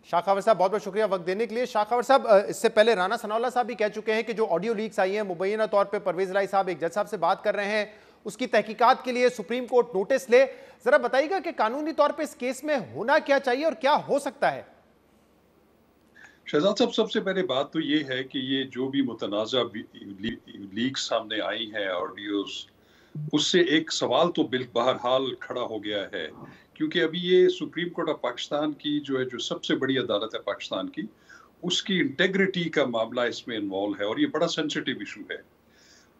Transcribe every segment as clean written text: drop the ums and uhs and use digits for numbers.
شاخاور صاحب بہت بہت شکریہ وقت دینے کے لیے. شاخاور صاحب اس سے پہلے رانا ثناءاللہ صاحب بھی کہہ چکے ہیں کہ جو آڈیو لیکس آئی ہیں مبینہ طور پہ پرویز الہی صاحب ایک جج صاحب سے بات کر رہے ہیں, اس کی تحقیقات کے لیے سپریم کورٹ نوٹس لے. ذرا بتائیے گا کہ قانونی طور پہ اس کیس میں ہونا کیا چاہیے اور کیا ہو سکتا ہے؟ شہزاد صاحب, سب سے پہلے بات تو یہ ہے کہ یہ جو بھی متنازع لیکس سامنے آئی ہیں آڈیوز, اس سے ایک سوال تو بہرحال کھڑا ہو گیا ہے, کیونکہ ابھی یہ سپریم کورٹ آف پاکستان کی جو سب سے بڑی عدالت ہے پاکستان کی, اس کی انٹیگریٹی کا معاملہ اس میں انوالو ہے, اور یہ بڑا سینسٹیو ایشو ہے.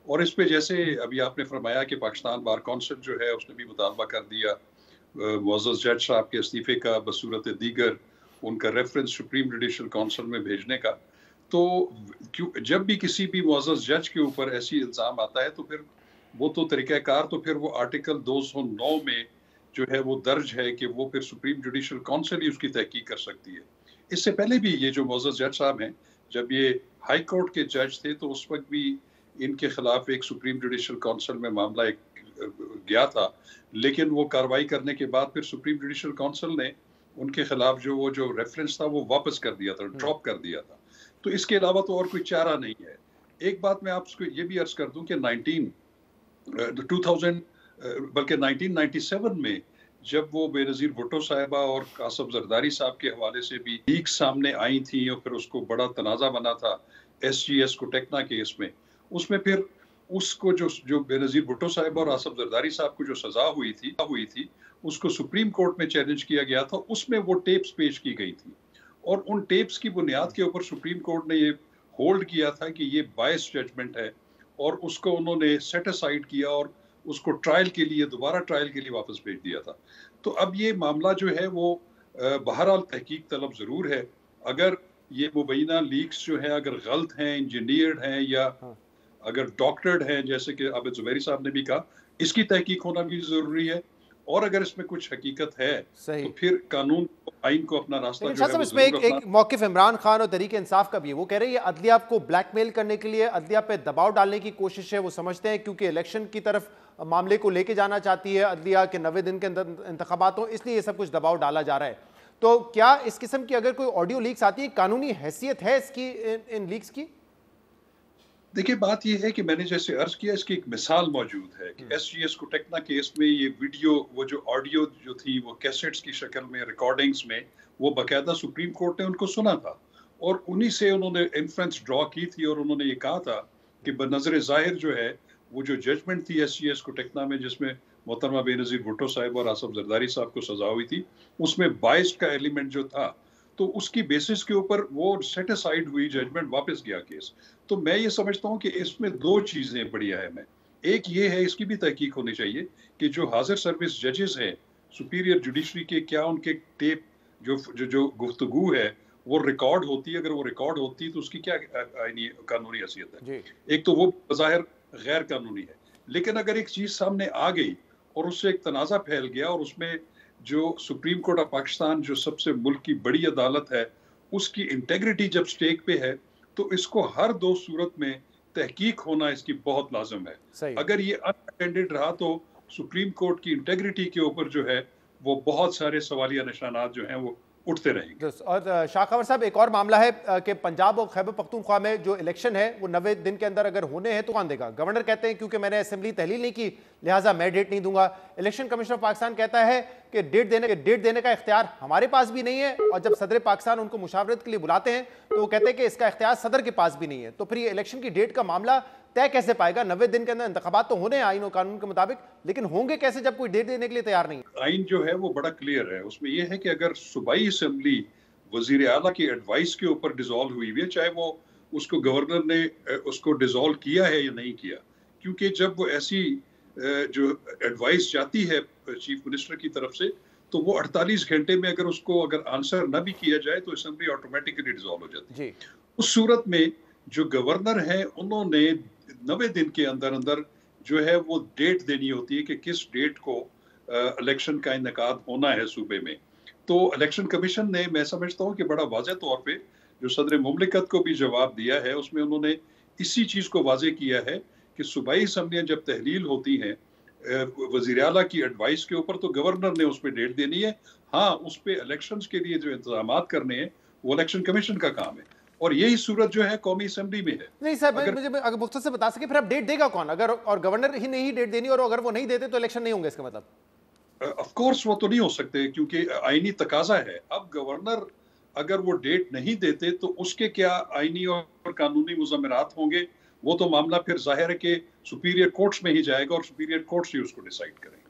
اور اس پہ جیسے ابھی آپ نے فرمایا کہ پاکستان بار کونسل جو ہے اس نے بھی مطالبہ کر دیا معزز جج صاحب کے استعفے کا بصورت دیگر ان کا ریفرنس سپریم جوڈیشل کونسل میں بھیجنے کا. تو جب بھی کسی بھی معزز جج کے اوپر ایسی الزام آتا ہے تو پھر وہ تو طریقہ کار تو پھر وہ آرٹیکل 209 میں جو ہے وہ درج ہے کہ وہ پھر سپریم جوڈیشل کونسل ہی اس کی تحقیق کر سکتی ہے. اس سے پہلے بھی یہ جو معزز جج صاحب ہیں, جب یہ ہائی کورٹ کے جج تھے تو اس وقت بھی ان کے خلاف ایک سپریم جوڈیشل کونسل میں معاملہ گیا تھا, لیکن وہ کاروائی کرنے کے بعد پھر سپریم جوڈیشل کونسل نے ان کے خلاف جو ریفرنس تھا وہ واپس کر دیا تھا, ڈراپ کر دیا تھا. تو اس کے علاوہ تو اور کوئی چارہ نہیں ہے. ایک بات میں آپ کو یہ بھی عرض کر دوں کہ 1997 میں جب وہ بے نظیر بھٹو صاحبہ اور قاسم زرداری صاحب کے حوالے سے بھی لیک سامنے آئی تھیں اور پھر اس کو بڑا تنازع بنا تھا ایس جی ایس کو ٹیکنا کیس میں, اس میں پھر اس کو جو بے نظیر بھٹو صاحبہ اور آصف زرداری صاحب کو جو سزا ہوئی تھی اس کو سپریم کورٹ میں چیلنج کیا گیا تھا. اس میں وہ ٹیپس پیش کی گئی تھی, اور ان ٹیپس کی بنیاد کے اوپر سپریم کورٹ نے یہ ہولڈ کیا تھا کہ یہ بائس ججمنٹ ہے, اور اس کو انہوں نے سیٹ اسائیڈ کیا اور اس کو دوبارہ ٹرائل کے لیے واپس بھیج دیا تھا. تو اب یہ معاملہ جو ہے وہ بہرحال تحقیق طلب ضرور ہے. اگر یہ مبینہ لیکس جو ہیں اگر غلط ہیں, انجینئرڈ ہیں, یا اگر ڈاکٹرڈ ہیں جیسے کہ عابد زبیری صاحب نے بھی کہا, اس کی تحقیق ہونا بھی ضروری ہے. اور اگر اس میں کچھ حقیقت ہے تو پھر قانون آئین کو اپنا راستہ جو ہے وہ اس میں ایک موقف عمران خان اور تحریک انصاف کا بھی ہے. وہ کہہ رہے ہیں یہ عدلیہ کو بلیک میل کرنے کے لیے, عدلیہ پہ دباؤ ڈالنے کی کوشش ہے. وہ سمجھتے ہیں کیونکہ الیکشن کی طرف معاملے کو لے کے جانا چاہتی ہے عدلیہ کے 90 دن کے اندر انتخابات ہوں, اس لیے یہ سب کچھ دباؤ ڈالا جا رہا ہے. تو کیا اس قسم کی اگر کوئی آڈیو لیکس آتی ہے, قانونی حیثیت ہے اس کی, ان لیکس کی؟ دیکھیں بات یہ ہے کہ میں نے جیسے عرض کیا اس کی ایک مثال موجود ہے کہ ایس جی ایس کو ٹیکنا کیس میں یہ ویڈیو وہ جو آڈیو جو تھی وہ کیسٹس کی شکل میں ریکارڈنگز میں وہ باقاعدہ سپریم کورٹ نے ان کو سنا تھا, اور انہی سے انہوں نے انفرنس ڈرا کی تھی, اور انہوں نے یہ کہا تھا کہ بنظر ظاہر جو ہے وہ جو ججمنٹ تھی ایس جی ایس کو ٹیکنا میں جس میں محترمہ بے نظیر بھٹو صاحب اور آصف زرداری صاحب کو سزا ہوئی تھی, اس میں بائسڈ کا ایلیمنٹ جو تھا تو اس کی بیسس کے اوپر وہ سیٹ اسائیڈ ہوئی, ججمنٹ واپس گیا کیس. تو میں یہ سمجھتا ہوں کہ اس میں دو چیزیں بڑی اہم ہیں. ایک یہ ہے, اس کی بھی تحقیق ہونی چاہیے کہ جو حاضر سروس ججز ہیں سپیریئر جوڈیشری کے, کیا ان کے ٹیپ جو گفتگو ہے وہ ریکارڈ ہوتی ہے, اگر وہ ریکارڈ ہوتی تو اس کی کیا قانونی حیثیت ہے. ایک تو وہ بظاہر غیر قانونی ہے, لیکن اگر ایک چیز سامنے آ گئی اور اس سے ایک تنازع پھیل گیا, اور اس میں جو سپریم کورٹ آف پاکستان جو سب سے ملک کی بڑی عدالت ہے اس کی انٹیگریٹی جب سٹیک پہ ہے, تو اس کو ہر دو صورت میں تحقیق ہونا اس کی بہت لازم ہے. اگر یہ اناٹینڈڈ رہا تو سپریم کورٹ کی انٹیگریٹی کے اوپر جو ہے وہ بہت سارے سوالیہ نشانات جو ہیں وہ اٹھتے رہیں گے. اور شاخاور صاحب ایک اور معاملہ ہے کہ پنجاب اور خیبر پختونخوا میں جو الیکشن ہے وہ 90 دن کے اندر اگر ہونے ہیں تو کون دے گا؟ گورنر کہتے ہیں کیونکہ میں نے اسمبلی تحلیل نہیں کی لہٰذا میں ڈیٹ نہیں دوں گا. الیکشن کمیشن آف پاکستان کہتا ہے کہ ڈیٹ دینے کا اختیار ہمارے پاس بھی نہیں ہے, اور جب صدر پاکستان ان کو مشاورت کے لیے بلاتے ہیں تو وہ کہتے ہیں کہ اس کا اختیار صدر کے پاس بھی نہیں ہے. تو پھر یہ الیکشن کی ڈیٹ کا معاملہ طے کیسے پائے گا؟ 90 دن کے اندر انتخابات تو ہونے ہیں آئین و قانون کے مطابق, لیکن ہوں گے کیسے جب کوئی ڈیٹ دینے کے لیے تیار نہیں ہے؟ آئین جو ہے وہ بڑا کلیئر ہے, اس میں یہ ہے کہ اگر صوبائی اسمبلی وزیر اعلیٰ کی ایڈوائس کے اوپر ڈیزالو ہوئی ہوئی ہے, چاہے وہ اس کو گورنر نے اس کو ڈیزالو کیا ہے یا نہیں کیا, کیونکہ جب وہ ایسی جو ایڈوائس جاتی ہے چیف منسٹر کی طرف سے تو وہ 48 گھنٹے میں اگر آنسر نہ بھی کیا جائے تو اسمبلی آٹومیٹکلی ڈیزالو ہو جاتی ہے. اس صورت میں جو گورنر ہیں انہوں نے 90 دن کے اندر جو ہے وہ ڈیٹ دینی ہوتی ہے کہ کس ڈیٹ کو الیکشن کا انعقاد ہونا ہے صوبے میں. تو الیکشن کمیشن نے, میں سمجھتا ہوں کہ بڑا واضح طور پہ جو صدر مملکت کو بھی جواب دیا ہے اس میں انہوں نے اسی چیز کو واضح کیا ہے کہ صوبائی اسمبلیاں جب تحلیل ہوتی ہیں وزیر اعلیٰ کی ایڈوائس کے اوپر تو گورنر نے اس پہ ڈیٹ دینی ہے, ہاں اس پہ الیکشنز کے لیے جو انتظامات کرنے ہیں وہ الیکشن کمیشن کا کام ہے، اور یہی صورت جو ہے قومی اسمبلی میں ہے. نہیں صاحب اگر مجھے اگر مختصر سے بتا سکے پھر اب ڈیٹ دے گا کون؟ اگر اور گورنر ہی نہیں ڈیٹ دینی اور اگر وہ نہیں دیتے تو الیکشن نہیں ہوں گے، اس کا مطلب آف کورس وہ تو نہیں ہو سکتے کیونکہ آئینی تقاضا ہے. اب گورنر اگر وہ ڈیٹ نہیں دیتے تو اس کے کیا آئینی اور قانونی مضمرات ہوں گے، وہ تو معاملہ پھر ظاہر ہے کہ سپیریئر کورٹس میں ہی جائے گا اور سپیریئر کورٹس ہی اس کو ڈیسائیڈ کریں گے.